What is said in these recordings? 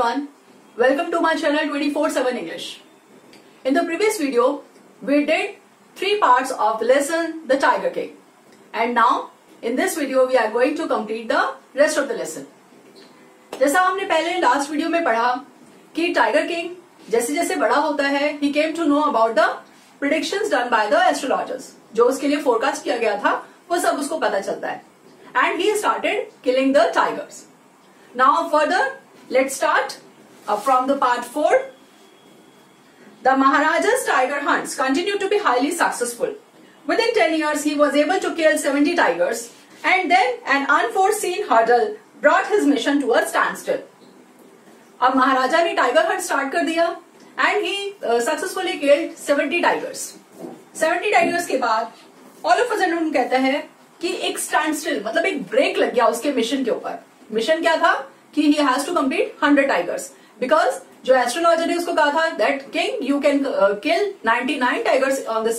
everyone, welcome to my channel 24/7 English. In the previous video, we did 3 parts of the lesson The Tiger King, and now in this video we are going to complete the rest of the lesson. जैसा हमने पहले last video में पढ़ा कि tiger king जैसे जैसे बड़ा होता है he came to know about the predictions done by the astrologers. जो उसके लिए फोरकास्ट किया गया था वो सब उसको पता चलता है, and he started killing the tigers. Now further, let's start from the part 4. The Maharaja's tiger hunts continued to be highly successful. Within 10 years, he was able to kill 70 tigers, and then an unforeseen hurdle brought his mission to a standstill. अब महाराजा ने tiger Hunt start कर दिया and he successfully killed 70 tigers. 70 tigers के बाद all of a sudden कहता है कि एक स्टैंडस्टिल मतलब एक ब्रेक लग गया उसके मिशन के ऊपर. मिशन क्या था कि he has to complete 100 tigers because जो एस्ट्रोलॉजर ने उसको कहा था that king you can kill 99 tigers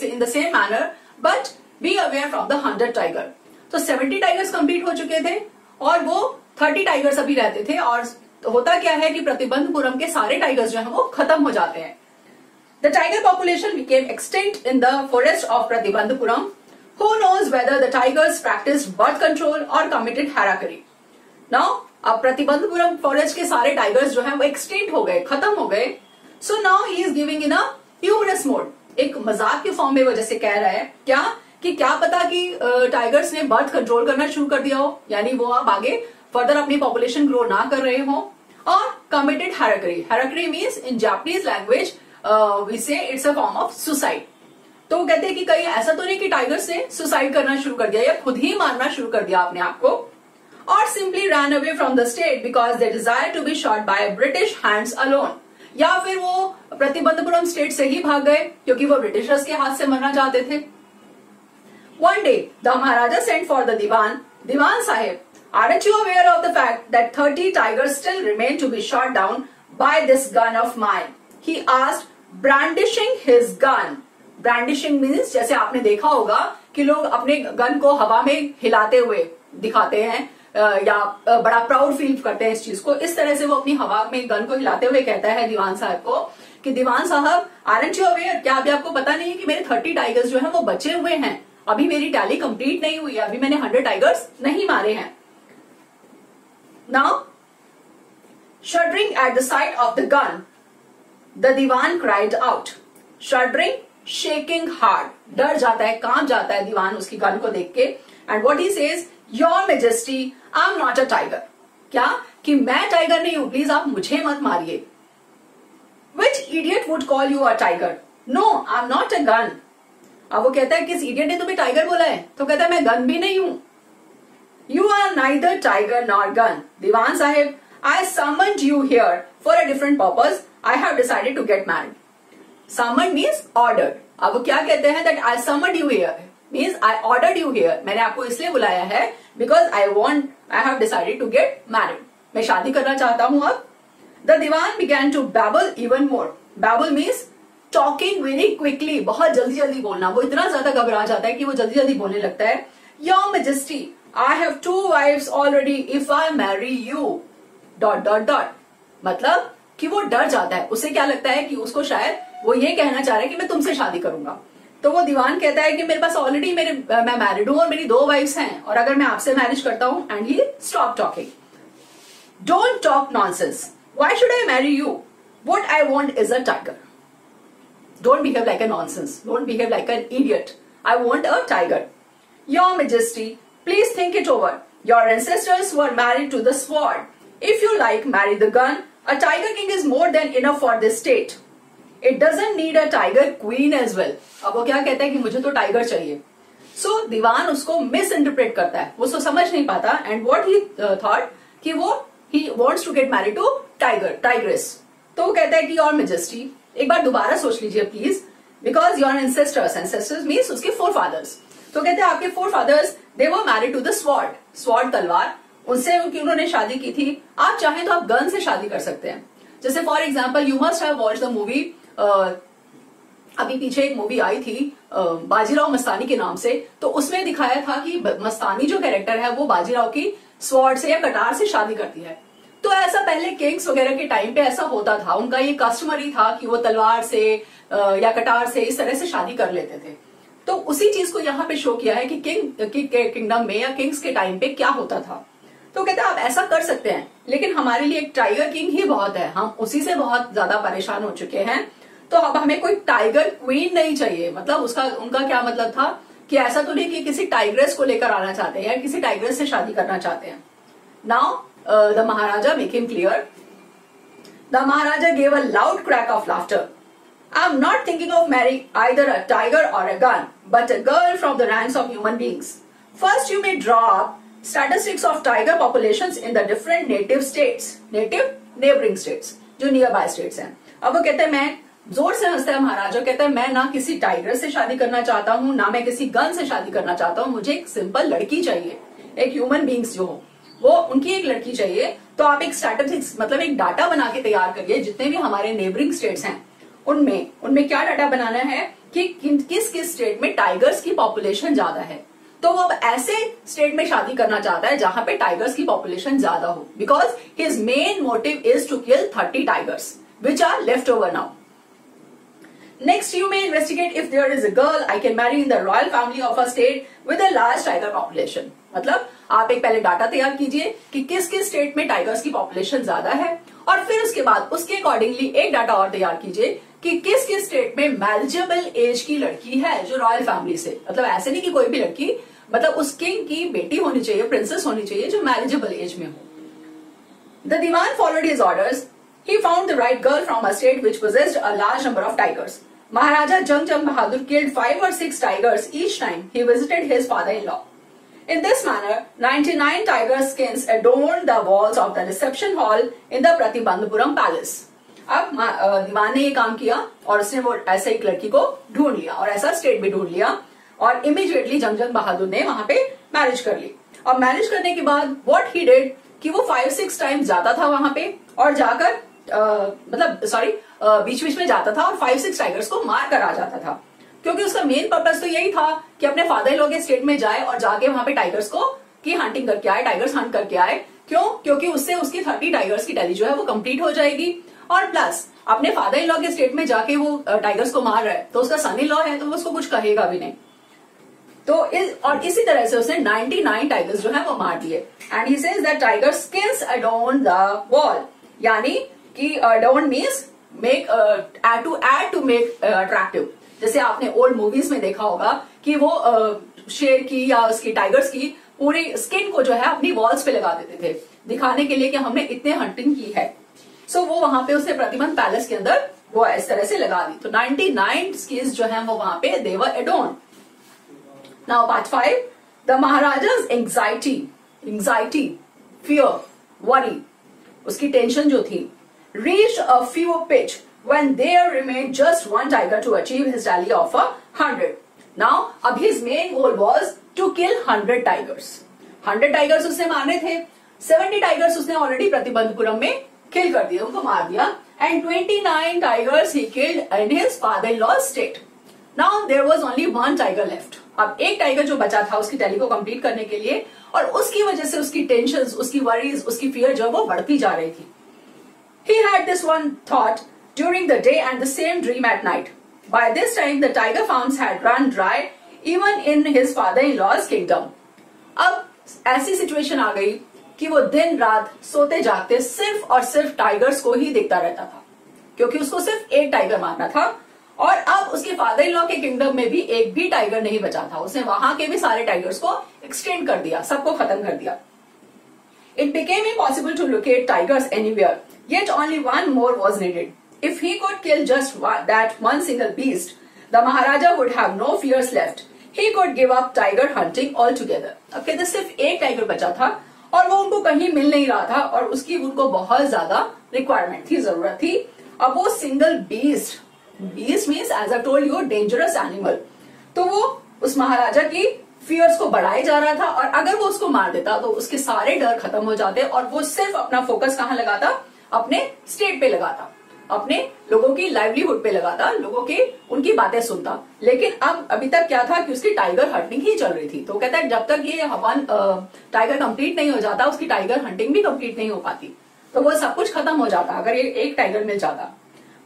in the same manner but be aware from the 100 tiger. तो 70 tigers कंप्लीट हो चुके थे और वो 30 tigers अभी रहते थे. और होता क्या है कि प्रतिबंधपुरम के सारे टाइगर्स जो है वो खत्म हो जाते हैं. The tiger population became extinct in the forest of Pratibandhapuram. Who knows whether the tigers practiced birth control or committed harakiri? Now, अब प्रतिबंधपुरम फॉरेस्ट के सारे टाइगर्स जो हैं वो एक्सटिंक्ट हो गए, खत्म हो गए. So now he is giving in a humorous mode, एक मजाक के फॉर्म में वजह से कह रहा है क्या पता कि टाइगर्स ने बर्थ कंट्रोल करना शुरू कर दिया हो, यानी वो अब आगे फर्दर अपनी पॉपुलेशन ग्रो ना कर रहे हो. और committed harakiri. Harakiri means in Japanese language we say it's a form of suicide. तो वो कहते हैं कि कहीं ऐसा तो नहीं कि टाइगर्स ने सुसाइड करना शुरू कर दिया या खुद ही मारना शुरू कर दिया अपने आप को, or simply ran away from the state because they desired to be shot by British hands alone. या फिर वो प्रतिबंधपुरम स्टेट से ही भाग गए क्योंकि वो ब्रिटिशर्स के हाथ से मरना चाहते थे. One day, the Maharaja sent for the Diwan. Diwan Sahib, aren't you aware of the fact that 30 tigers still remain to be shot down by this gun of mine? He asked, brandishing his gun. Brandishing means जैसे आपने देखा होगा कि लोग अपने gun को हवा में हिलाते हुए दिखाते हैं या बड़ा प्राउड फील करते हैं इस चीज को. इस तरह से वो अपनी हवा में गन को हिलाते हुए कहता है दीवान साहब को कि दीवान साहब, आरंट यू अवेयर, क्या अभी आपको पता नहीं है कि मेरे 30 टाइगर्स जो हैं वो बचे हुए हैं, अभी मेरी टैली कंप्लीट नहीं हुई है, अभी मैंने 100 टाइगर्स नहीं मारे हैं. Now shuddering at the sight of the gun the Dewan cried out. Shuddering, shaking hard, डर जाता है, कांप जाता है दीवान उसकी गन को देख के. And what he says, your majesty, I am not a tiger. क्या कि मैं टाइगर नहीं हूं, प्लीज आप मुझे मत मारिए. Which idiot would call you a tiger? No, I am not a gun. अब वो कहता है किस इडियट ने तुम्हें टाइगर बोला है? तो कहता है मैं गन भी नहीं हूं. You are neither tiger nor gun. Dewan sahib, I summoned you here for a different purpose. I have decided to get married. Summoned means ordered. अब वो क्या कहते हैं that I summoned you here means I ordered you here. मैंने आपको इसलिए बुलाया है because I have decided to get married. मैं शादी करना चाहता हूं अब. The Diwan began to babble even more. Babble means talking very quickly. बहुत जल्दी जल्दी बोलना. वो इतना ज्यादा घबरा जाता है कि वो जल्दी जल्दी बोलने लगता है. Your Majesty, I have 2 wives already. If I marry you, ... मतलब कि वो डर जाता है. उसे क्या लगता है कि उसको शायद वो ये कहना चाह रहा है कि मैं तुमसे शादी करूंगा. तो वो दीवान कहता है कि मेरे पास ऑलरेडी मैं मैरिड हूं और मेरी 2 वाइफ्स हैं, और अगर मैं आपसे मैरिज करता हूं. And he stop talking. Don't talk nonsense. Why should I marry you? What I want is a tiger. Don't behave like a nonsense. Don't behave like an idiot. I want a tiger. Your majesty, please think it over. Your ancestors were married to the sword. If you like marry the gun. A tiger king is more than enough for this state. It doesn't need a tiger queen as well. अब वो क्या कहता है कि मुझे तो tiger चाहिए. So दीवान उसको मिस इंटरप्रेट करता है, वो उसको समझ नहीं पाता. एंड वॉट ही थॉट कि वो he wants to get married to tigress. तो वो कहता है कि योर मेजेस्टी, एक बार दोबारा सोच लीजिए please, because your ancestors means उसके 4 फादर्स. तो कहते हैं आपके 4 fathers they were married to the sword. Sword तलवार, उनसे उन्होंने शादी की थी. आप चाहें तो आप गन से शादी कर सकते हैं. जैसे for example you must have watched the movie, अभी पीछे एक मूवी आई थी बाजीराव मस्तानी के नाम से. तो उसमें दिखाया था कि मस्तानी जो कैरेक्टर है वो बाजीराव की स्वॉर्ड से या कटार से शादी करती है. तो ऐसा पहले किंग्स वगैरह के टाइम पे ऐसा होता था, उनका ये कस्टमरी था कि वो तलवार से या कटार से इस तरह से शादी कर लेते थे। तो उसी चीज को यहाँ पे शो किया है कि किंगडम में या किंग्स के टाइम पे क्या होता था। तो कहते हैं आप ऐसा कर सकते हैं, लेकिन हमारे लिए एक टाइगर किंग ही बहुत है, हम उसी से बहुत ज्यादा परेशान हो चुके हैं। तो अब हमें कोई टाइगर क्वीन नहीं चाहिए। मतलब उनका क्या मतलब था कि ऐसा तो नहीं कि किसी टाइग्रेस को लेकर आना चाहते हैं या किसी टाइग्रेस से शादी करना चाहते हैं। Now the Maharaja make him clear. The Maharaja gave a loud crack of laughter. I am not thinking of marrying either a tiger or a gun, but a girl from the ranks of human beings. First, you may draw up statistics of tiger populations in the different native states, neighboring states, जो nearby states हैं। अब वो कहते हैं, मैं जोर से हंसता है महाराजा, कहता है मैं ना किसी टाइगर से शादी करना चाहता हूँ, ना मैं किसी गन से शादी करना चाहता हूँ, मुझे एक सिंपल लड़की चाहिए, एक ह्यूमन बींग्स जो हो वो उनकी एक लड़की चाहिए। तो आप एक स्टैटिस्टिक्स मतलब एक डाटा बना के तैयार करिए, जितने भी हमारे नेबरिंग स्टेट्स हैं उनमें क्या डाटा बनाना है कि किस किस स्टेट में टाइगर्स की पॉपुलेशन ज्यादा है। तो वो अब ऐसे स्टेट में शादी करना चाहता है जहां पे टाइगर्स की पॉपुलेशन ज्यादा हो, because his main motive is to kill 30 tigers which are left over now. Next, you may investigate if there is a girl I can marry in the royal family of a state with a large tiger population. मतलब आप एक पहले data तैयार कीजिए कि किस किस state में टाइगर्स की पॉपुलेशन ज्यादा है, और फिर उसके बाद उसके अकॉर्डिंगली एक डाटा और तैयार कीजिए कि किस किस स्टेट में मैरिजेबल एज की लड़की है जो रॉयल फैमिली से, मतलब ऐसे नहीं कि कोई भी लड़की, मतलब उस किंग की बेटी होनी चाहिए, प्रिंसेस होनी चाहिए जो मैरिजेबल एज में हो। The Dewan followed his orders. He found the right girl from a state which possessed a large number of tigers. Maharaja Jang Bahadur killed 5 or 6 tigers each time he visited his father-in-law. In this manner, 99 tiger skins adorned the walls of the reception hall in the Pratibandhapuram palace. अब दीवान ने ये काम किया और उसने वो ऐसे एक लड़की को ढूंढ लिया और ऐसा स्टेट भी ढूंढ लिया, और इमीडिएटली जंग बहादुर ने वहां पे मैरिज कर ली। और मैरिज करने के बाद व्हाट ही डिड कि वो 5-6 टाइम्स जाता था वहां पे और जाकर बीच बीच में जाता था और 5-6 टाइगर्स को मार कर आ जाता था, क्योंकि उसका मेन पर्पस तो यही था कि अपने फादर इन लॉ के स्टेट में जाए और जाके वहां पे टाइगर्स को की हंटिंग करके आए, टाइगर्स हंट करके आए। क्यों? क्योंकि उससे उसकी 30 टाइगर्स की टैली जो है वो कंप्लीट हो जाएगी, और प्लस अपने फादर इन लॉ के स्टेट में जाके वो टाइगर्स को मार रहा है तो उसका सन इन लॉ है तो वो उसको कुछ कहेगा भी नहीं। तो और इसी तरह से उसने 99 टाइगर्स जो है वो मार दिए। And he says that tiger skins adorn the wall, यानी कि adorn means make to make attractive. जैसे आपने ओल्ड मूवीज में देखा होगा कि वो शेर की या उसकी टाइगर्स की पूरी स्किन को जो है अपनी वॉल्स पे लगा देते थे, दिखाने के लिए कि हमने इतने हंटिंग की है। सो वो वहां पे उसने प्रतिबंध पैलेस के अंदर वो इस तरह से लगा दी। तो 99 स्किन्स जो है वो वहां पे they were adorn. Now part 5, the महाराजा's एंजाइटी, फियर, वरी, उसकी टेंशन जो थी, reached a fever pitch when there remained just one tiger to achieve his tally of 100. Now, अब his main goal was to kill 100 tigers. 100 tigers उसने मारने थे, 70 tigers उसने already Pratibandapuram में किल कर दिया, उनको मार दिया, and 29 tigers he killed in his father-in-law's state. Now there was only one tiger left. अब एक टाइगर जो बचा था उसकी टैली को कंप्लीट करने के लिए, और उसकी वजह से उसकी टेंशन, उसकी वरीज, उसकी फियर जो वो बढ़ती जा रही थी। He had this one thought during the day and the same dream at night. By this time, the tiger farms had run dry, even in his father-in-law's kingdom. अब ऐसी सिचुएशन आ गई कि वो दिन रात सोते जागते सिर्फ और सिर्फ टाइगर्स को ही देखता रहता था, क्योंकि उसको सिर्फ एक टाइगर मारना था, और अब उसके फादर इन लॉ के किंगडम में भी एक भी टाइगर नहीं बचा था। उसने वहां के भी सारे टाइगर्स को एक्सटेंड कर दिया, सबको खत्म कर दिया। It became impossible to locate tigers anywhere. Yet only one more was needed. If he could kill just that one single beast, the Maharaja would have no fears left. He could give up tiger hunting altogether. अब कहते सिर्फ एक tiger बचा था और वो उनको कहीं मिल नहीं रहा था, और उसकी उनको बहुत ज्यादा रिक्वायरमेंट थी, जरूरत थी। अब वो single beast means as I told you dangerous animal, तो वो उस महाराजा की फियर्स को बढ़ाई जा रहा था, और अगर वो उसको मार देता तो उसके सारे डर खत्म हो जाते और वो सिर्फ अपना फोकस कहाँ लगाता, अपने स्टेट पे लगाता, अपने लोगों की लाइवलीहुड पे लगाता, लोगों की उनकी बातें सुनता। लेकिन अब अभी तक क्या था कि उसकी टाइगर हंटिंग ही चल रही थी। तो कहता है जब तक ये टाइगर कंप्लीट नहीं हो जाता उसकी टाइगर हंटिंग भी कंप्लीट नहीं हो पाती। तो वो सब कुछ खत्म हो जाता अगर ये एक टाइगर मिल जाता.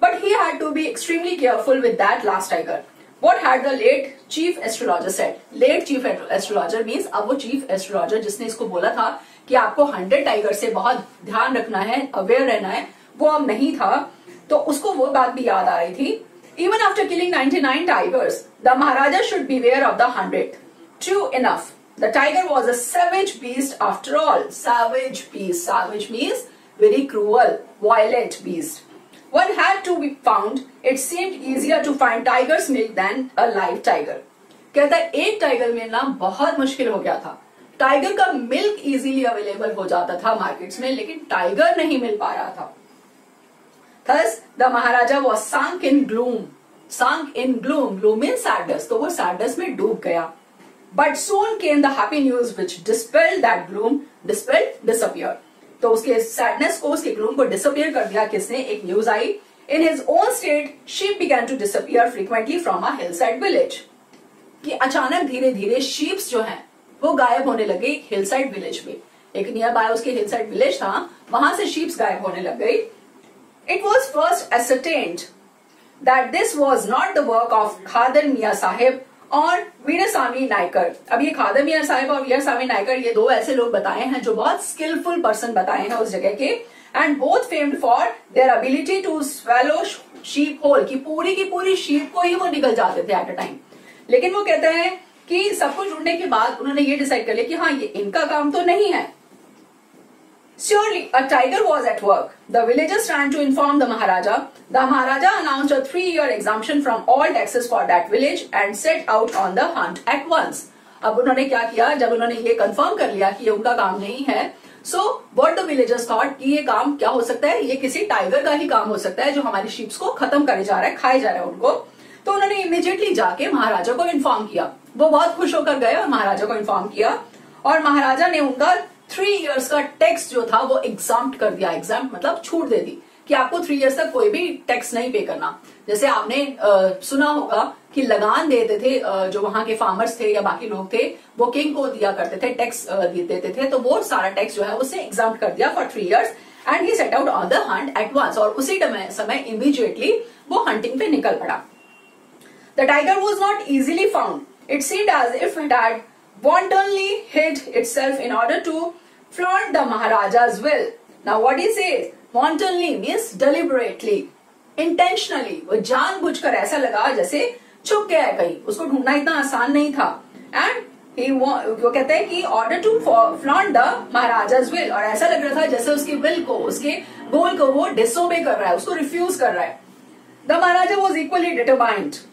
But he had to be extremely careful with that last tiger. What had the late chief astrologer said? Late chief astrologer means अब वो chief astrologer जिसने इसको बोला था कि आपको 100 टाइगर से बहुत ध्यान रखना है, अवेयर रहना है, वो अब नहीं था. तो उसको वो बात भी याद आ रही थी. Even after killing 99 tigers, the Maharaja should beware of the 100th. True enough, the tiger was a savage beast after all. Savage beast. Savage means very cruel, violent beast. One had to be found. It seemed easier to find tiger's milk than a live tiger. कहता है एक tiger मिलना बहुत मुश्किल हो गया था. Tiger का मिल्क इजीली अवेलेबल हो जाता था मार्केट्स में, लेकिन टाइगर नहीं मिल पा रहा था. Thus the Maharaja was sunk in gloom. Sunk in gloom. Gloom means sadness. तो वो sadness में डूब गया. But soon came the happy news which dispelled that gloom. Dispelled, disappeared. तो उसके सैडनेस को, उसके ग्लूम को डिसअपियर कर दिया किसने? एक न्यूज आई. In his own state sheep began to disappear frequently from a hillside village. कि अचानक धीरे धीरे शीप्स जो हैं वो गायब होने लगे एक हिलसाइड विलेज में. एक नियर बाय उसके हिलसाइड विलेज था, वहां से शीप्स गायब होने लग गई. It was first ascertained that this was not the work of Khader Miyan Saheb और वीरास्वामी नायकर. अब ये खादर मियां साहिब और वीरास्वामी नायकर ये दो ऐसे लोग बताए हैं जो बहुत स्किलफुल पर्सन बताए हैं उस जगह के. And both famed for their ability to swallow sheep whole. की पूरी शीप को ही वो निकल जाते थे एट अ टाइम. लेकिन वो कहते हैं कि सब कुछ ढूंढने के बाद उन्होंने ये डिसाइड कर लिया कि हाँ ये इनका काम तो नहीं है. Surely a tiger was at work. The villagers ran to inform the Maharaja. The Maharaja announced a 3-year exemption from all taxes for that village and set out on the hunt at once. अब उन्होंने क्या किया, जब उन्होंने ये confirm कर लिया कि ये उनका काम नहीं है, so what the villagers thought कि ये काम क्या हो सकता है, ये किसी टाइगर का ही काम हो सकता है जो हमारी शीप्स को खत्म करे जा रहा है, खाए जा रहा है उनको. तो उन्होंने इमीडिएटली जाके महाराजा को इन्फॉर्म किया. वो बहुत खुश होकर गए और महाराजा को इन्फॉर्म किया और महाराजा ने उनका 3 इयर्स का टैक्स जो था वो एग्जाम्प्ट कर दिया. एग्जाम्प्ट मतलब छूट दे दी कि आपको 3 इयर्स तक कोई भी टैक्स नहीं पे करना. जैसे आपने सुना होगा कि लगान देते थे जो वहां के फार्मर्स थे या बाकी लोग थे वो किंग को दिया करते थे, टैक्स देते थे. तो वो सारा टैक्स जो है उसे एग्जाम्प्ट कर दिया for 3 years and he set out on the hunt at once. और उसी समय इमीडिएटली वो हंटिंग पे निकल पड़ा. The tiger was not easily found. It seemed as if it had wantonly hid itself in order to flaunt the Maharaja's will. Now what he says, wantonly means deliberately, intentionally. वो जानबूझकर ऐसा लगा जैसे छुप गया है कहीं. उसको ढूंढना इतना आसान नहीं था. And वो कहते हैं कि order to flaunt the Maharaja's will. और ऐसा लग रहा था जैसे उसके will को, उसके गोल को वो disobey कर रहा है, उसको refuse कर रहा है. The Maharaja was equally determined,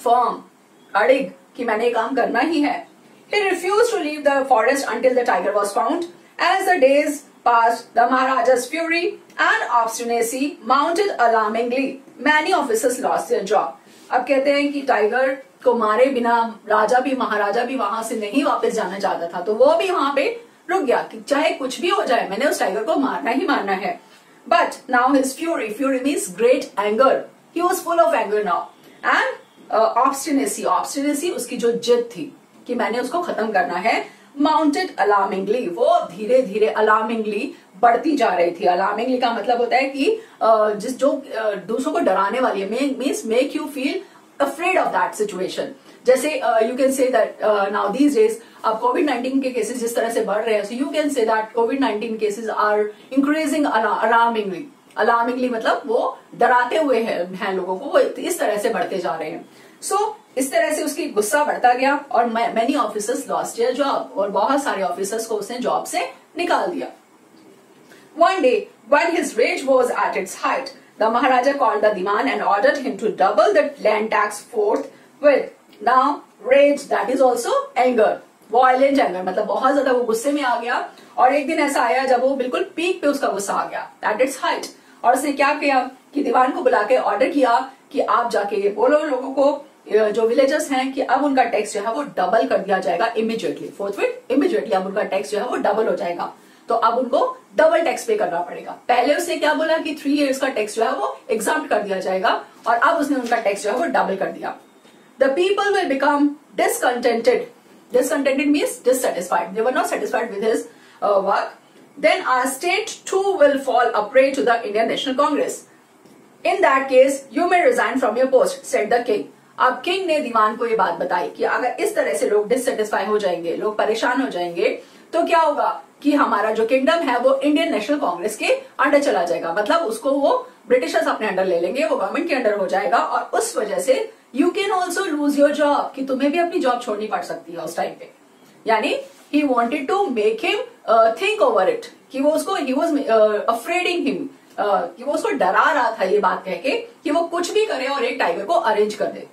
firm, अड़िग कि मैंने काम करना ही है. He refused to leave the forest until the tiger was found. As the days passed, the Maharaja's fury and obstinacy mounted alarmingly. Many officers lost their job. अब कहते हैं कि tiger को मारे बिना राजा भी, महाराजा भी वहां से नहीं वापस जाना चाहता था, तो वो भी वहां पे रुक गया कि चाहे कुछ भी हो जाए मैंने उस टाइगर को मारना ही मारना है. But now his fury means great anger. He was full of anger now. And obstinacy उसकी जो जिद थी कि मैंने उसको खत्म करना है, माउंटेड अलार्मिंगली. वो धीरे धीरे अलार्मिंगली बढ़ती जा रही थी. अलार्मिंगली का मतलब होता है कि जो दूसरों को डराने वाली है, means make you feel afraid of that situation. जैसे you can say that now these days अब कोविड-19 के केसेस जिस तरह से बढ़ रहे हैं, so you can say that कोविड-19 cases are increasing alarmingly. Alarmingly मतलब वो डराते हुए हैं लोगों को, वो इस तरह से बढ़ते जा रहे हैं. सो इस तरह से उसकी गुस्सा बढ़ता गया और many officers lost their job. और बहुत सारे ऑफिसर्स को उसने जॉब से निकाल दिया. One day, when his rage was at its height, the Maharaja called the Diwan and ordered him to double the land tax forthwith. Now, rage, that is also anger. Violent anger, मतलब बहुत ज्यादा वो गुस्से में आ गया. और एक दिन ऐसा आया जब वो बिल्कुल पीक पे उसका गुस्सा आ गया, at its height. और उसने क्या किया कि दीवान को बुला के ऑर्डर किया कि आप जाके ये बोलो लोगों को, जो विलेजर्स हैं, कि अब उनका टैक्स जो है वो डबल कर दिया जाएगा इमीडिएटली, फोर्थविथ इमीडिएटली अब उनका टैक्स जो है वो डबल हो जाएगा. तो अब उनको डबल टैक्स पे करना पड़ेगा. पहले उसने क्या बोला कि 3 इयर्स का टैक्स जो है वो एग्जाम्प्ट कर दिया जाएगा और अब उसने उनका टैक्स जो है वो डबल कर दिया. The people will become discontented. Discontented means dissatisfied. They were not satisfied with his work. then our state too will fall a prey to the Indian National Congress. In that case, you may resign from your post, said the king. अब king ने दीवान को ये बात बताई कि अगर इस तरह से लोग डिससेटिस्फाई हो जाएंगे, लोग परेशान हो जाएंगे, तो क्या होगा कि हमारा जो किंगडम है वो इंडियन नेशनल कांग्रेस के अंडर चला जाएगा। मतलब उसको वो ब्रिटिशर्स अपने अंडर ले लेंगे, वो गवर्नमेंट के अंडर हो जाएगा, और उस वजह से you can also lose your job, कि तुम्हें भी अपनी जॉब छोड़नी पड़ सकती है उस टाइम पे। यानी he wanted to make him think over it, कि वो उसको ही वॉज अफ्रेडिंग हिम, कि वो उसको डरा रहा था ये बात कह के कि वो कुछ भी करे और एक टाइगर को अरेंज कर दे।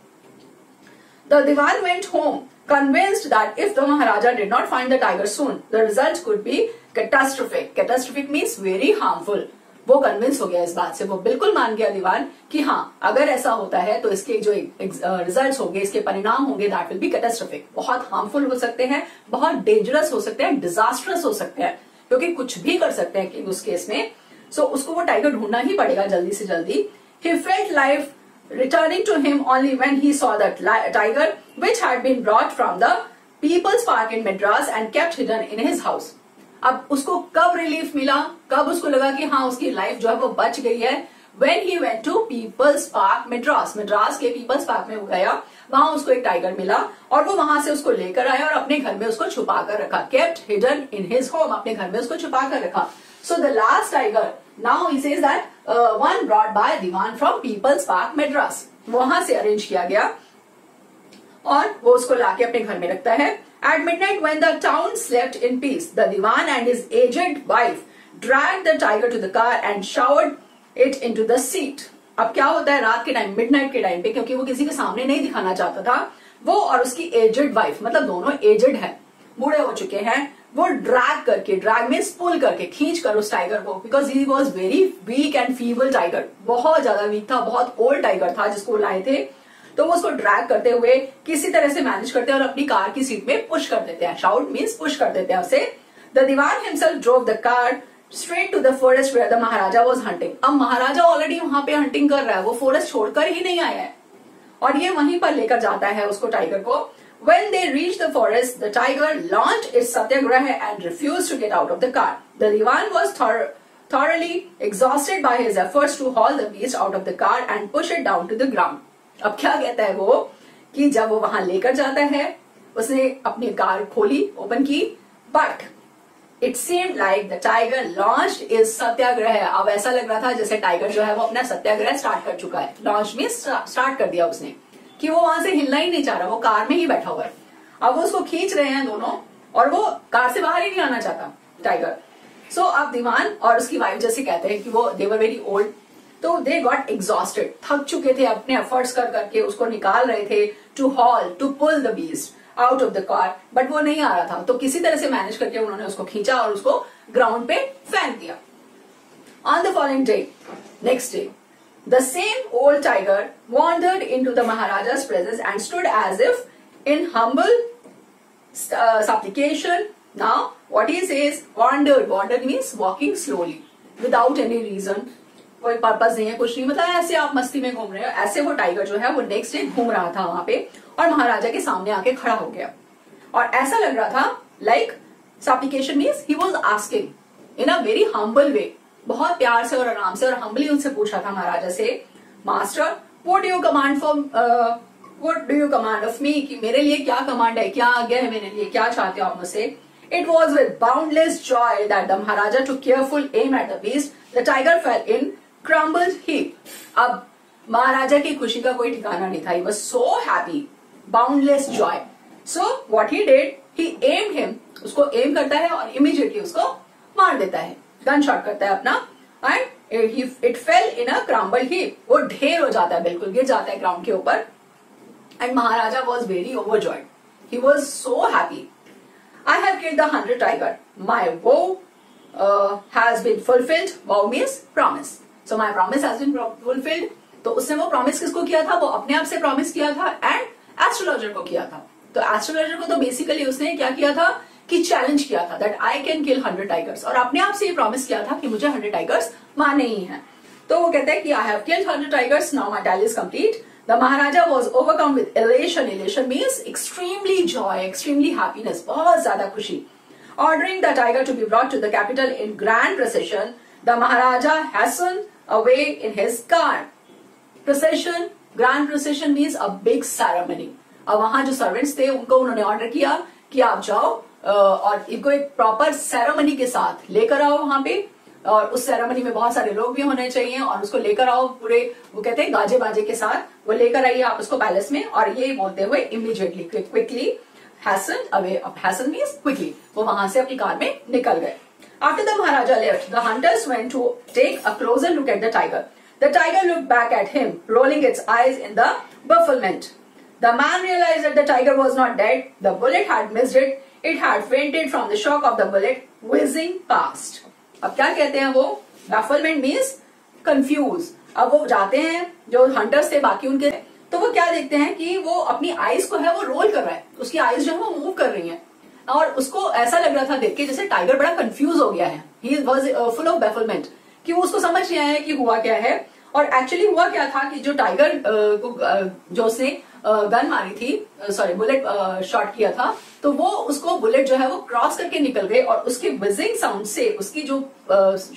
The Diwan went home convinced that if the Maharaja did not find the tiger soon, the result could be catastrophic. Catastrophic means very harmful. वो कन्विंस हो गया इस बात से, वो बिल्कुल मान गया दीवान कि हाँ अगर ऐसा होता है तो इसके जो रिजल्ट्स होंगे, इसके परिणाम होंगे, दैट विल बी कैटास्ट्रोफिक, बहुत हार्मफुल हो सकते हैं, बहुत डेंजरस हो सकते हैं, डिजास्टरस हो सकते हैं, क्योंकि कुछ भी कर सकते हैं कि उस केस में। सो उसको वो टाइगर ढूंढना ही पड़ेगा जल्दी से जल्दी। He felt life returning to him only when he saw that tiger which had been brought from the People's Park in Madras and kept hidden in his house. अब उसको कब रिलीफ मिला, कब उसको लगा कि हाँ उसकी लाइफ जो है वो बच गई है? When he went to People's Park Madras, Madras के पीपल्स पार्क में वो गया, वहां उसको एक टाइगर मिला और वो वहां से उसको लेकर आया और अपने घर में उसको छुपा कर रखा। Kept hidden in his home, अपने घर में उसको छुपा कर रखा। So the last tiger, now he says that one brought by Diwan from People's Park Madras, वहां से अरेंज किया गया और वो उसको लाके अपने घर में रखता है। At midnight, when the town slept in peace, the Diwan and his aged wife dragged the tiger to the car and showered it into the seat. अब क्या होता है रात के टाइम, मिडनाइट के टाइम पे, क्योंकि वो किसी के सामने नहीं दिखाना चाहता था, वो और उसकी एजेड वाइफ, मतलब दोनों एजेड है, बूढ़े हो चुके हैं, वो ड्रैग करके, ड्रैग मींस पुल करके, खींच कर उस टाइगर को, because he was very weak and feeble tiger, बहुत ज्यादा वीक था, बहुत ओल्ड टाइगर था जिसको लाए थे, तो वो उसको ड्रैग करते हुए किसी तरह से मैनेज करते हैं और अपनी कार की सीट में पुश कर देते हैं। शाउट मींस पुश कर देते हैं उसे। The Dewan himself drove the car straight to the forest where the maharaja was hunting. अब महाराजा ऑलरेडी वहां पे हंटिंग कर रहा है, वो फॉरेस्ट छोड़कर ही नहीं आया है, और ये वहीं पर लेकर जाता है उसको, टाइगर को। When they reached the forest, the tiger launched its satyagraha and refused to get out of the car. The Diwan was thoroughly exhausted by his efforts to haul the beast out of the car and push it down to the ground. अब क्या कहता है वो कि जब वो वहां लेकर जाता है, उसने अपनी कार खोली, ओपन की, but it seemed like the tiger launched its satyagraha. अब ऐसा लग रहा था जैसे टाइगर जो है वो अपना सत्याग्रह स्टार्ट कर चुका है। लॉन्च में स्टार्ट कर दिया उसने, कि वो वहां से हिलना ही नहीं चाह रहा, वो कार में ही बैठा हुआ है। अब वो उसको खींच रहे हैं दोनों, और वो कार से बाहर ही नहीं आना चाहता टाइगर। सो अब दीवान और उसकी वाइफ जैसे कहते हैं कि वो दे वर वेरी ओल्ड, तो दे गॉट एग्जॉस्टेड, थक चुके थे, अपने एफर्ट्स कर करके उसको निकाल रहे थे, to haul, to pull the beast out of the car, but वो नहीं आ रहा था, तो किसी तरह से मैनेज करके उन्होंने उसको खींचा और उसको ग्राउंड पे फेंक दिया। On the following day, next day, the same old tiger wandered into the Maharaja's presence and stood as if in humble supplication. Now, what he says, wandered. Wandered means walking slowly, without any reason. कोई purpose नहीं है, कुछ नहीं, मतलब ऐसे आप मस्ती में घूम रहे हो, ऐसे वो टाइगर जो है वो नेक्स्ट डे घूम रहा था वहां पे और महाराजा के सामने आके खड़ा हो गया, और ऐसा लग रहा था like supplication means he was asking in a very humble way, बहुत प्यार से और आराम से और हम्बली उनसे पूछा था महाराजा से, master what do you command for, what do you command of me, कि मेरे लिए क्या कमांड है, क्या आज्ञा है मेरे लिए, क्या चाहते हो आप मुझसे। It was with boundless joy that the maharaja took careful aim at the beast, the tiger fell in crumbled heap. अब महाराजा की खुशी का कोई ठिकाना नहीं था, he was so happy, boundless joy. So what he did, he aimed him, उसको aim करता है और इमीडिएटली उसको मार देता है, गन शॉट करता है अपना, and it fail in a crumbled heap, वो ढेर हो जाता है, बिल्कुल गिर जाता है ग्राउंड के ऊपर। And Maharaja was very overjoyed, he was so happy. I have killed the 100 tiger, my वो हैज बीन फुलफिल्ड, वो means promise, so my promise has been fulfilled. तो उसने वो प्रॉमिस किसको किया था, वो अपने आप से प्रॉमिस किया था एंड एस्ट्रोलॉजर को किया था। तो एस्ट्रोलॉजर को तो बेसिकली उसने क्या किया था कि चैलेंज किया था that I can kill 100 tigers, और अपने आप से ये प्रॉमिस किया था कि मुझे 100 टाइगर्स मारने ही हैं। तो वो कहता है कि I have killed 100 tigers, now my tally is complete. The Maharaja was overcome with elation, elation means extremely joy, extremely happiness, बहुत ज्यादा खुशी। Ordering the tiger to be brought to the capital in grand procession, the Maharaja hastened away in his car. Procession, grand procession means a big ceremony. अब वहां जो servants थे उनको उन्होंने order किया कि आप जाओ और इनको एक प्रॉपर सेरेमनी के साथ लेकर आओ वहां पे, और उस सेरेमनी में बहुत सारे लोग भी होने चाहिए और उसको लेकर आओ पूरे, वो कहते हैं गाजे बाजे के साथ वो लेकर आइए आप उसको पैलेस में, और ये बोलते हुए immediately quickly hastened away. Hasten means quickly. वो वहां से अपनी कार में निकल गए. After the Maharaja left, the hunters went to take a closer look at the tiger. The tiger looked back at him, rolling its eyes in the bafflement. The man realized that the tiger was not dead. The bullet had missed it. It had fainted from the shock of the bullet, whizzing past. अब क्या कहते हैं वो? Bafflement means confused. अब वो जाते हैं, जो hunters थे बाकी उनके, तो वो क्या देखते हैं कि वो अपनी आईज को है वो रोल कर रहा है, उसकी आईज जो है वो मूव कर रही हैं, और उसको ऐसा लग रहा था देख के जैसे टाइगर बड़ा कंफ्यूज हो गया है. ही वाज फुल ऑफ बैफलमेंट कि वो उसको समझ नहीं आया कि हुआ क्या है. और एक्चुअली हुआ क्या था कि जो टाइगर को जो उसने गन मारी थी, सॉरी बुलेट शॉट किया था, तो वो उसको बुलेट जो है वो क्रॉस करके निकल गए, और उसके विजिंग साउंड से, उसकी जो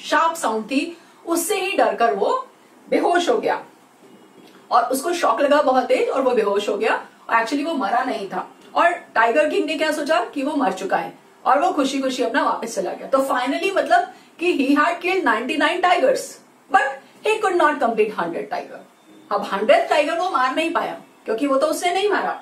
शार्प साउंड थी उससे ही डरकर वो बेहोश हो गया, और उसको शॉक लगा बहुत तेज और वो बेहोश हो गया. और एक्चुअली वो मरा नहीं था, और टाइगर किंग ने क्या सोचा कि वो मर चुका है, और वो खुशी खुशी अपना वापस चला गया. तो फाइनली मतलब कि he had killed 99 tigers but he could not complete 100 tiger. अब 100th टाइगर वो मार नहीं पाया क्योंकि वो तो उसने नहीं मारा.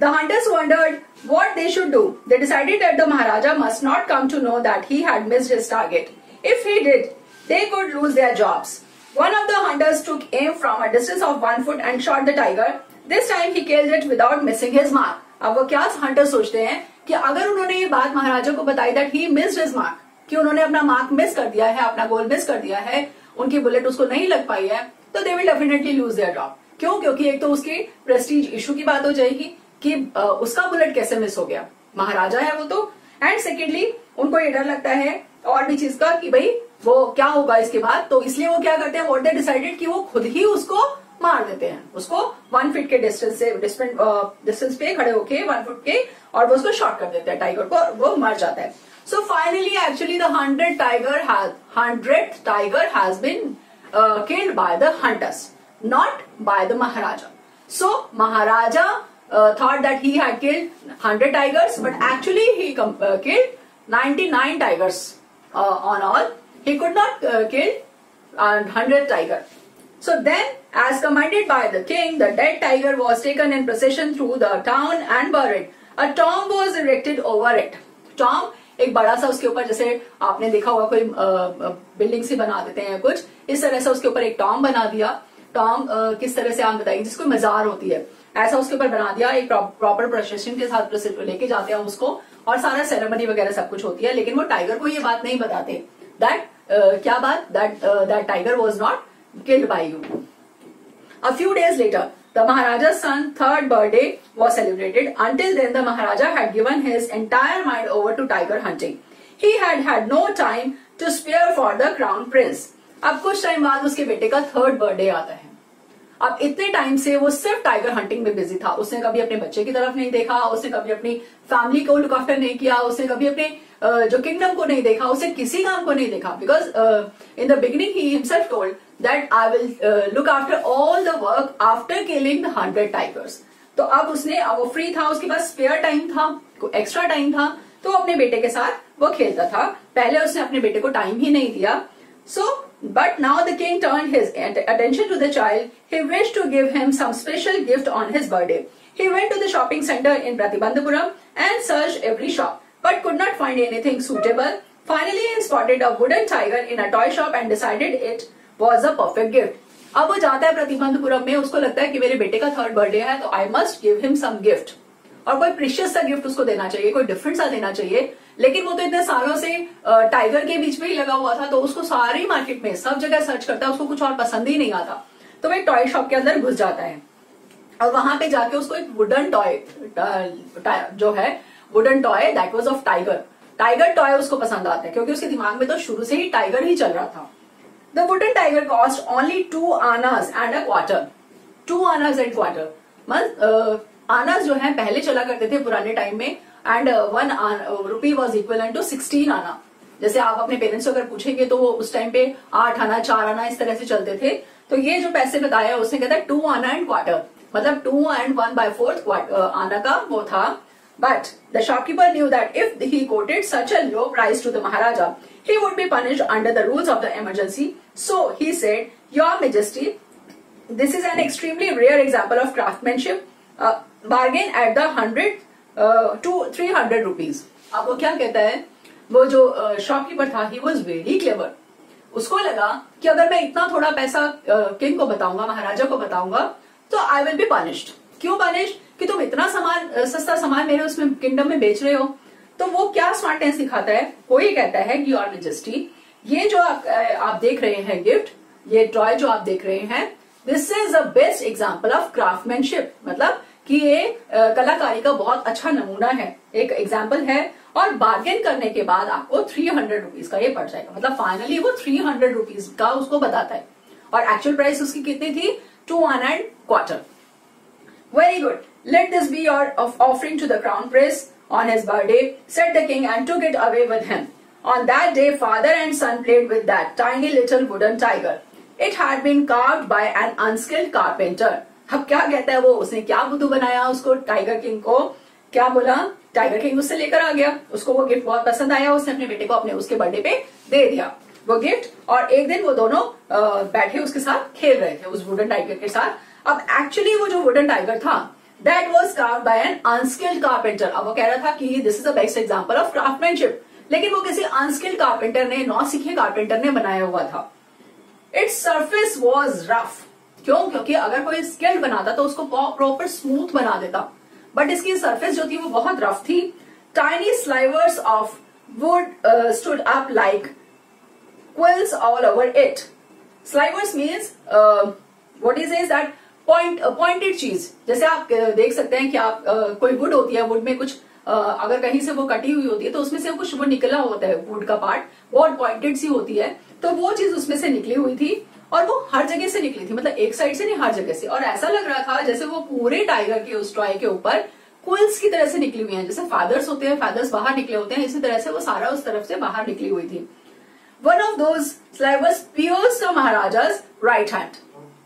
The hunters wondered what they should do. They decided that the Maharaja must not come to know that he had missed his target. If he did, they could lose their jobs. One of the hunters took aim from a distance of 1 foot and shot the tiger. This time he killed it without missing his mark. अब वो क्या Hunter सोचते हैं कि अगर उन्होंने ये बात महाराजा को बताई that he missed his mark, कि उन्होंने अपना मार्क मिस कर दिया है, अपना गोल मिस कर दिया है, उनकी बुलेट उसको नहीं लग पाई है, तो they will definitely lose their job. क्यों? क्योंकि एक तो उसकी प्रेस्टीज इशू की बात हो जाएगी कि उसका बुलेट कैसे मिस हो गया, महाराजा है वो तो, एंड सेकेंडली उनको ये डर लगता है और भी चीज का कि भाई वो क्या होगा इसके बाद. तो इसलिए वो क्या करते हैं, व्हाट दे डिसाइडेड कि वो खुद ही उसको मार देते हैं, उसको 1 फीट के डिस्टेंस से डिस्टेंस पे खड़े होके 1 फुट के, और वो उसको शॉट कर देते हैं टाइगर को, वो मर जाता है. So finally actually the 100th tiger has been killed by the hunters, not by the Maharaja. So Maharaja thought that he had killed 100 tigers, but actually he killed 99 tigers on all. He could not kill 100th tiger. So then, as commanded by the king, the dead tiger was taken in procession through the town and buried. A tomb was erected over it. Tomb एक बड़ा सा उसके ऊपर, जैसे आपने देखा होगा कोई बिल्डिंग से बना देते हैं कुछ इस तरह से, उसके ऊपर एक टॉम बना दिया. टॉम किस तरह से आप बताइए, जिसको मजार होती है ऐसा उसके ऊपर बना दिया, एक प्रॉपर प्रोसेशन के साथ लेके जाते हैं उसको, और सारा सेरेमनी वगैरह सब कुछ होती है. लेकिन वो टाइगर को ये बात नहीं बताते दैट क्या बात, that tiger was not killed by you. A few days later, the Maharaja's son's 3rd birthday was celebrated. Until then, the Maharaja had given his entire mind over to tiger hunting. He had had no time to spare for the crown prince. अब कुछ time बाद उसके बेटे का 3rd birthday आता है. अब इतने टाइम से वो सिर्फ टाइगर हंटिंग में बिजी था. उसने कभी अपने बच्चे की तरफ नहीं देखा, उसने कभी अपनी फैमिली को लुक आफ्टर नहीं किया, उसने कभी अपने जो किंगडम को नहीं देखा, उसने किसी काम को नहीं देखा. Because in the beginning he himself told that I will look after all the work after killing the 100 tigers. तो अब उसने, अब वो फ्री था, उसके पास स्पेयर टाइम था, एक्स्ट्रा टाइम था, तो अपने बेटे के साथ वो खेलता था. पहले उसने अपने बेटे को टाइम ही नहीं दिया. So, but now the king turned his attention to the child. He wished to give him some special gift on his birthday. He went to the shopping center in Pratibandhapuram and searched every shop, but could not find anything suitable. Finally, he spotted a wooden tiger in a toy shop and decided it was a perfect gift. अब वो जाता है प्रतिबंधपुरम में, उसको लगता है कि मेरे बेटे का 3rd बर्थडे है, तो I must give him some gift, और कोई प्रीशियस सा गिफ्ट उसको देना चाहिए, कोई डिफरेंट सा देना चाहिए. लेकिन वो तो इतने सालों से टाइगर के बीच में ही लगा हुआ था, तो उसको सारी मार्केट में सब जगह सर्च करता है, उसको कुछ और पसंद ही नहीं आता. तो वो एक टॉय शॉप के अंदर घुस जाता है, और वहां पे जाके उसको एक वुडन टॉय जो है wooden toy that was of tiger toy उसको पसंद आता है, क्योंकि उसके दिमाग में तो शुरू से ही टाइगर ही चल रहा था. The wooden tiger cost only 2 annas and a quarter. 2 annas and quarter. Anas जो है पहले चला करते थे पुराने टाइम में, and 1 rupee was equivalent to 16 आना। जैसे आप अपने पेरेंट्स से अगर पूछेंगे तो वो उस टाइम पे 8 आना, 4 आना इस तरह से चलते थे। तो ये जो पैसे बताया उसने कहता है 2 आना एंड क्वार्टर, मतलब 2 and 1/4 आना का वो था। But the shopkeeper knew that if he quoted such a low price to the Maharaja, he would be punished under the rules of the emergency. So he said, "Your Majesty, this is an extremely rare example of craftsmanship. Bargain at the 100 to 300 rupees." अब वो क्या कहता है, वो जो shopkeeper था, he was very clever. उसको लगा कि अगर मैं इतना थोड़ा पैसा किंग को बताऊंगा, महाराजा को बताऊंगा, तो आई विल बी पनिश्ड। क्यों पनिश्ड? कि तुम इतना सामान, सस्ता सामान मेरे उसमें किंगडम में बेच रहे हो। तो वो क्या स्मार्टनेस दिखाता है, वो ये कहता है कि योर मेजेस्टी, ये जो आप देख रहे हैं गिफ्ट, ये टॉय जो आप देख रहे हैं, this is the best example of craftsmanship, मतलब कि ये कलाकारी का बहुत अच्छा नमूना है, एक एग्जाम्पल है। और बार्गेन करने के बाद आपको 300 रुपीज का ये पड़ जाएगा, मतलब फाइनली वो 300 रुपीज का उसको बताता है। और एक्चुअल प्राइस उसकी कितनी थी? 2 and quarter. Very good. Let this be your offering to the crown prince on his birthday, said the king, and took it away with him. On that day, father and son played with that tiny little wooden tiger. It had been carved by an unskilled carpenter. अब क्या कहता है वो, उसने क्या बुद्धू बनाया उसको, टाइगर किंग को क्या बोला, टाइगर किंग उससे लेकर आ गया, उसको वो गिफ्ट बहुत पसंद आया, उसने अपने बेटे को अपने उसके बर्थडे पे दे दिया वो गिफ्ट। और एक दिन वो दोनों बैठे उसके साथ खेल रहे थे, उस वुडन टाइगर के साथ। अब एक्चुअली वो जो वुडन टाइगर था, that was carved by an unskilled carpenter. अब वो कह रहा था कि this is the best example of craftsmanship, लेकिन वो किसी अनस्किल्ड कारपेंटर ने, नौसिखे कारपेंटर ने बनाया हुआ था। Its surface was rough. क्यों? क्योंकि अगर कोई स्किल्ड बनाता तो उसको प्रॉपर स्मूथ बना देता, बट इसकी सरफेस जो थी वो बहुत रफ थी। Tiny slivers of wood stood up like quills all over it. Slivers means what he says that pointed चीज। जैसे आप देख सकते हैं कि आप कोई वुड होती है, वुड में कुछ अगर कहीं से वो कटी हुई होती है तो उसमें से कुछ वो निकला होता है, वुड का पार्ट बहुत पॉइंटेड सी होती है, तो वो चीज उसमें से निकली हुई थी और वो हर जगह से निकली थी, मतलब एक साइड से नहीं, हर जगह से। और ऐसा लग रहा था जैसे वो पूरे टाइगर के उस टॉय के ऊपर क्विल्स की तरह से निकली हुई है, जैसे फैदर्स होते हैं, फैदर्स बाहर निकले होते हैं, इसी तरह से वो सारा उस तरफ से बाहर निकली हुई थी। One of those slivers pierced the Maharaja's right hand.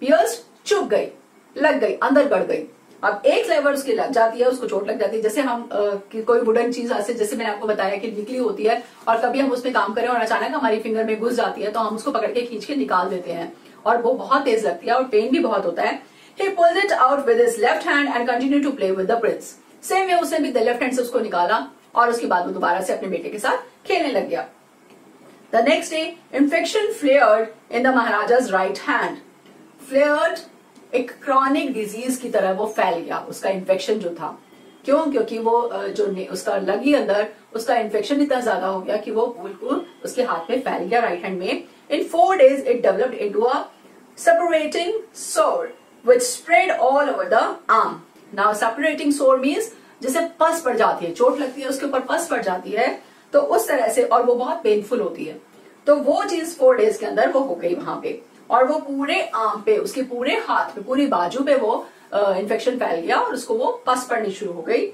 Pierced, चुभ गई, लग गई, अंदर गड़ गई। अब एक स्लाइवर उसकी लग जाती है, उसको चोट लग जाती है। जैसे हम कोई वुडन चीज ऐसे, जैसे मैंने आपको बताया कि निकली होती है और कभी हम उसमें काम करें और अचानक हमारी फिंगर में घुस जाती है, तो हम उसको पकड़ के खींच के निकाल देते हैं और वो बहुत तेज लगती है और पेन भी बहुत होता है। He pulled it out with his left hand and continued to play with the prince. Same way उसने भी लेफ्ट हैंड से उसको निकाला और उसके बाद वो दोबारा से अपने बेटे के साथ खेलने लग गया। The next day, infection flared in the Maharaja's right hand. Flared, एक chronic disease की तरह वो फैल गया, उसका इन्फेक्शन जो था। क्यों? क्योंकि वो जो उसका लगी अंदर, उसका इन्फेक्शन इतना ज्यादा हो गया कि वो बिल्कुल उसके हाथ में फैल गया, राइट हैंड में। In 4 days, it developed into a separating sore, which spread all over the arm. Now, separating sore means जैसे पस पड़ जाती है, चोट लगती है उसके ऊपर पस पड़ जाती है, तो उस तरह से, और वो बहुत पेनफुल होती है। तो वो चीज 4 डेज के अंदर वो हो गई वहां पे, और वो पूरे आर्म पे, उसके पूरे हाथ पे, पूरी बाजू पे वो इन्फेक्शन फैल गया और उसको वो पस पड़नी शुरू हो गई।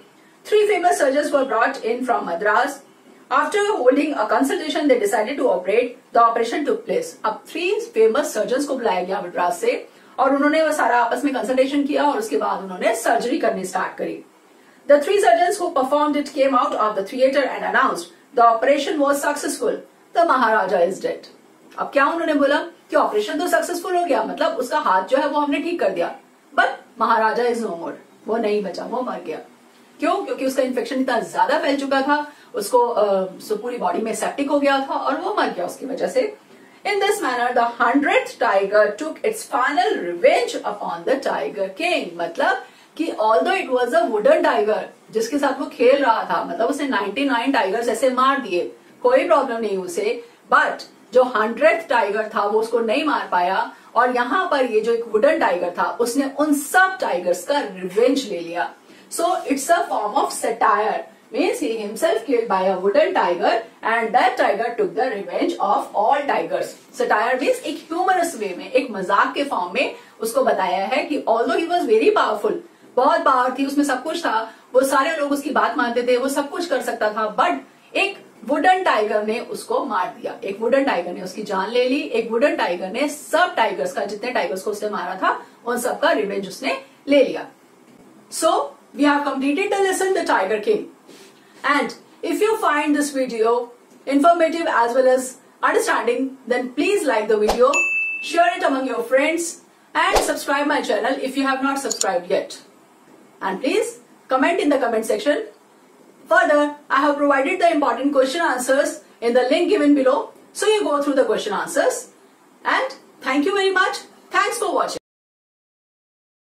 3 famous surgeons were brought in from Madras. After holding a consultation, they decided to operate. The operation took place. अब 3 famous surgeons को बुलाया गया मद्रास से और उन्होंने वो सारा आपस में कंसल्टेशन किया और उसके बाद उन्होंने सर्जरी करनी स्टार्ट करी। The 3 surgeons who performed it came out of the theater and announced the operation was successful. The Maharaja is dead. अब क्या उन्होंने बोला कि ऑपरेशन तो सक्सेसफुल हो गया, मतलब उसका हाथ जो है वो हमने ठीक कर दिया, बट महाराजा इज नो मोर, वो नहीं बचा, वो मर गया। क्यों? क्योंकि उसका इन्फेक्शन इतना ज्यादा फैल चुका था, उसको पूरी बॉडी में सेप्टिक हो गया था और वो मर गया उसकी वजह से। In this manner, the 100th tiger took its final revenge upon the tiger king. मतलब कि although it was a wooden tiger जिसके साथ वो खेल रहा था, मतलब उसने 99 टाइगर्स ऐसे मार दिए, कोई प्रॉब्लम नहीं उसे, बट जो 100th टाइगर था वो उसको नहीं मार पाया। और यहाँ पर ये जो एक वुडन टाइगर था उसने उन सब टाइगर्स का रिवेंज ले लिया। So it's a form of satire, means he himself killed by a wooden tiger and that tiger took the revenge of all tigers. Satire means एक humorous way में, एक मजाक के फॉर्म में उसको बताया है कि although he was very powerful, बहुत पावर थी, उसमें सब कुछ था, वो सारे लोग उसकी बात मानते थे, वो सब कुछ कर सकता था, बट एक वुडन टाइगर ने उसको मार दिया। एक वुडन टाइगर ने उसकी जान ले ली। एक वुडन टाइगर ने सब टाइगर्स का, जितने टाइगर्स को उसने मारा था, उन सबका रिवेंज उसने ले लिया। So we have completed the lesson the tiger king, and if you find this video informative as well as understanding, then please like the video, share it among your friends, and subscribe my channel if you have not subscribed yet. And please comment in the comment section. Further, I have provided the important question answers in the link given below, so you go through the question answers. And thank you very much. Thanks for watching.